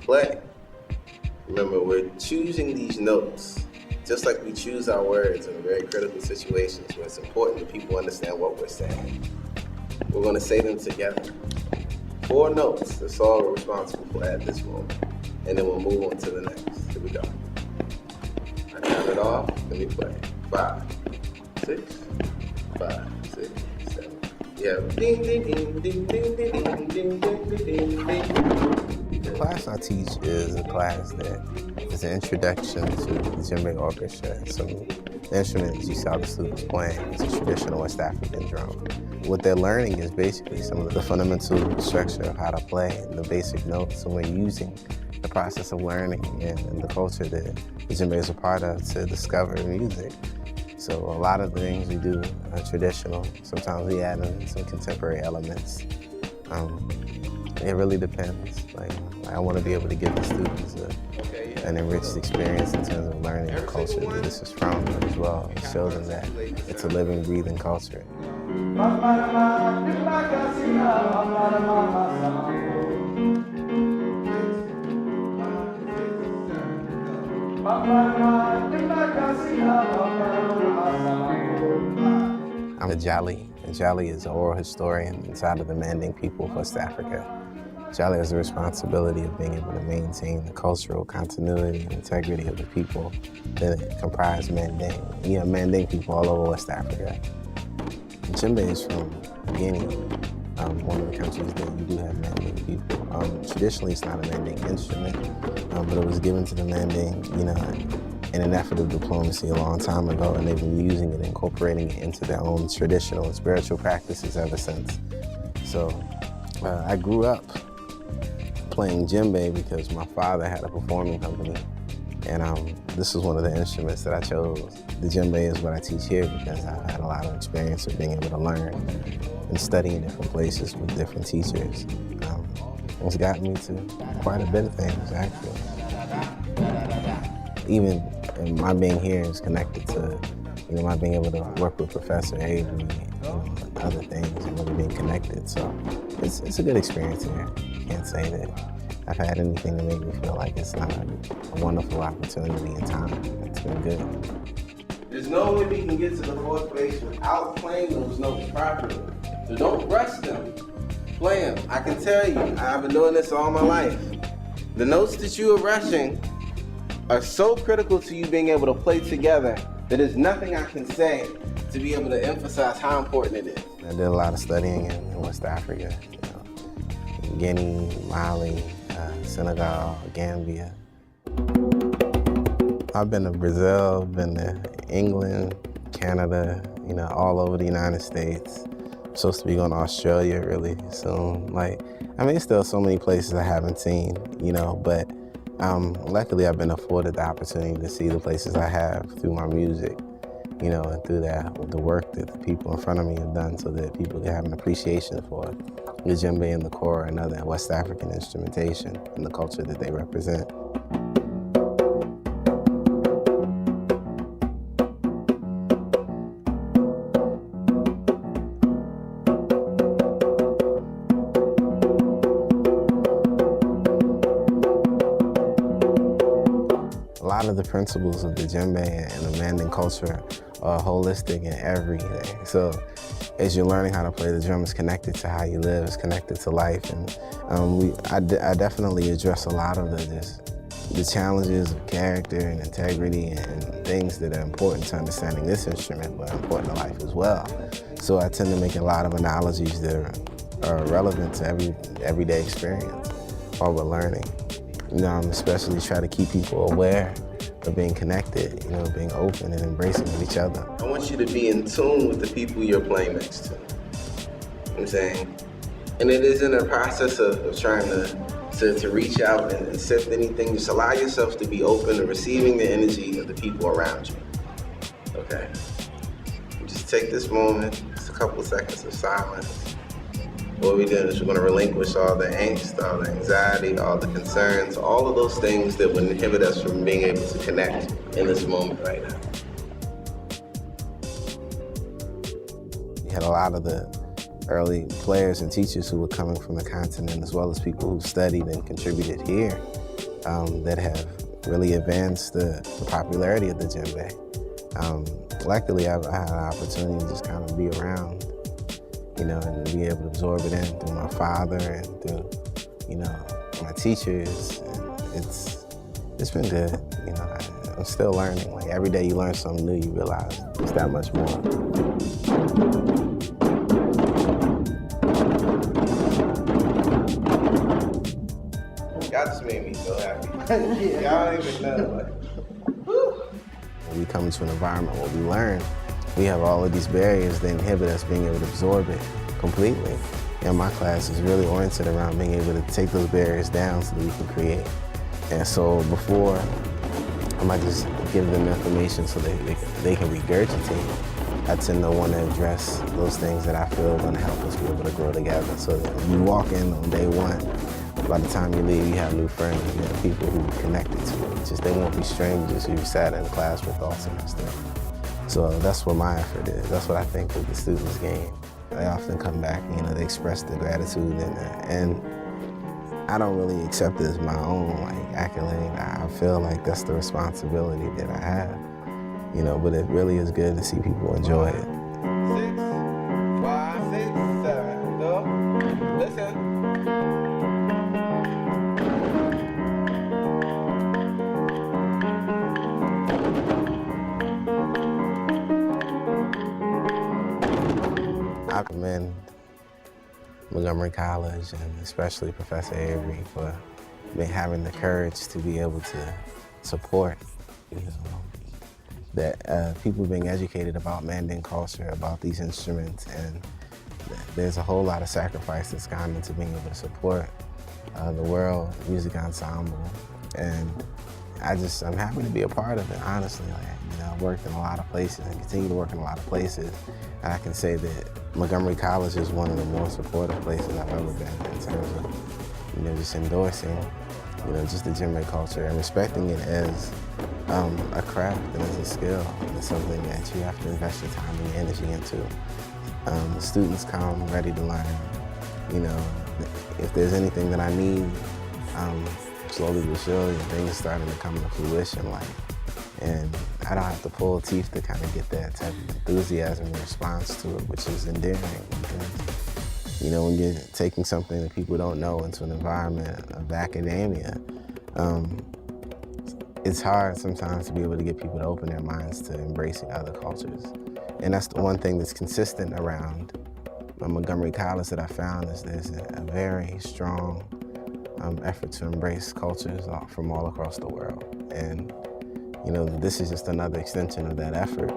play, remember we're choosing these notes just like we choose our words in very critical situations where it's important that people understand what we're saying. We're going to say them together. 4 notes, that's all we're responsible for at this moment. And then we'll move on to the next. Here we go. I count it off, then we play. 5, 6, 5, 6, 7. Yeah. Ding, ding, ding, ding, ding, ding, ding, ding, ding, ding, ding. The class I teach is a class that is an introduction to the djembe orchestra. So the instruments you saw the students playing is a traditional West African drum. What they're learning is basically some of the fundamental structure of how to play, the basic notes, and we're using the process of learning and the culture that the djembe is a part of to discover music. So a lot of the things we do are traditional. Sometimes we add in some contemporary elements. It really depends. Like, I want to be able to give the students an enriched experience in terms of learning the culture that this is from as well, and show them that it's a living, breathing culture. I'm a Jeli. Jeli is an oral historian inside of the Manding people of West Africa. Jeli has the responsibility of being able to maintain the cultural continuity and integrity of the people that comprise Manding. You have Manding people all over West Africa. Djembe is from Guinea, one of the countries that you do have Manding people. Traditionally, it's not a Manding instrument, but it was given to the Manding, in an effort of diplomacy a long time ago, and they've been using it, incorporating it into their own traditional and spiritual practices ever since. So I grew up playing djembe because my father had a performing company, and this was one of the instruments that I chose. The djembe is what I teach here because I had a lot of experience of being able to learn and study in different places with different teachers. It's gotten me to quite a bit of things, actually. Even my being here is connected to, my being able to work with Professor Avery, other things, and really being connected. So it's a good experience here. Can't say that I've had anything to make me feel like it's not a wonderful opportunity and time. It's been good. There's no way we can get to the 4th base without playing those notes properly. So don't rush them. Play them. I can tell you, I've been doing this all my life. The notes that you are rushing are so critical to you being able to play together that there's nothing I can say to be able to emphasize how important it is. I did a lot of studying in West Africa, Guinea, Mali, Senegal, Gambia. I've been to Brazil, been to England, Canada, all over the United States. I'm supposed to be going to Australia really soon. There's still so many places I haven't seen, but luckily I've been afforded the opportunity to see the places I have through my music, and through the work that the people in front of me have done so that people can have an appreciation for the djembe and the kora and other West African instrumentation and the culture that they represent. A lot of the principles of the djembe and the Manding culture are holistic in everything. So as you're learning how to play the drum, it's connected to how you live, it's connected to life. And I definitely address a lot of the challenges of character and integrity and things that are important to understanding this instrument, but important to life as well. So I tend to make a lot of analogies that are relevant to everyday experience while we're learning. Especially try to keep people aware of being connected, being open and embracing of each other. I want you to be in tune with the people you're playing next to. You know what I'm saying? And it isn't a process of trying to reach out and sift anything. Just allow yourself to be open to receiving the energy of the people around you. Okay? Just take this moment, just a couple of seconds of silence. What we're doing is we're going to relinquish all the angst, all the anxiety, all the concerns, all of those things that would inhibit us from being able to connect in this moment right now. We had a lot of the early players and teachers who were coming from the continent, as well as people who studied and contributed here. that have really advanced the popularity of the djembe. Luckily, I've had an opportunity to just kind of be around, you know, and be able to absorb it in through my father and through, you know, my teachers. And it's been good, you know. I'm still learning. Like every day you learn something new, you realize it's that much more. Y'all just made me so happy. Y'all don't even know. Like, when we come into an environment where we learn, we have all of these barriers that inhibit us being able to absorb it completely. And my class is really oriented around being able to take those barriers down so that we can create. And so before I might just give them information so they can regurgitate, I tend to want to address those things that I feel are going to help us be able to grow together. So that when you walk in on day one, by the time you leave, you have new friends, you have people who are connected to it. Just they won't be strangers who you sat in class with all semester. So that's what my effort is. That's what I think that the students gain. They often come back, you know, they express their gratitude and I don't really accept it as my own accolade. I feel like that's the responsibility that I have, you know, but it really is good to see people enjoy it. 6, 5, 6, 7, go. Listen. I commend Montgomery College and especially Professor Avery for having the courage to be able to support, you know, that people being educated about Mandan culture, about these instruments, and there's a whole lot of sacrifice that's gone into being able to support the World Music Ensemble, and I'm happy to be a part of it, honestly. You know, I've worked in a lot of places and continue to work in a lot of places, and I can say that Montgomery College is one of the more supportive places I've ever been in terms of, you know, just endorsing, you know, just the djembe culture and respecting it as a craft and as a skill. And it's something that you have to invest your time and your energy into. The students come ready to learn. You know, if there's anything that I need, slowly but surely, things are starting to come to fruition. And I don't have to pull teeth to kind of get that type of enthusiasm and response to it, which is endearing. Because, you know, when you're taking something that people don't know into an environment of academia, it's hard sometimes to be able to get people to open their minds to embracing other cultures. And that's the one thing that's consistent around Montgomery College that I found is there's a very strong effort to embrace cultures from all across the world. And you know, this is just another extension of that effort.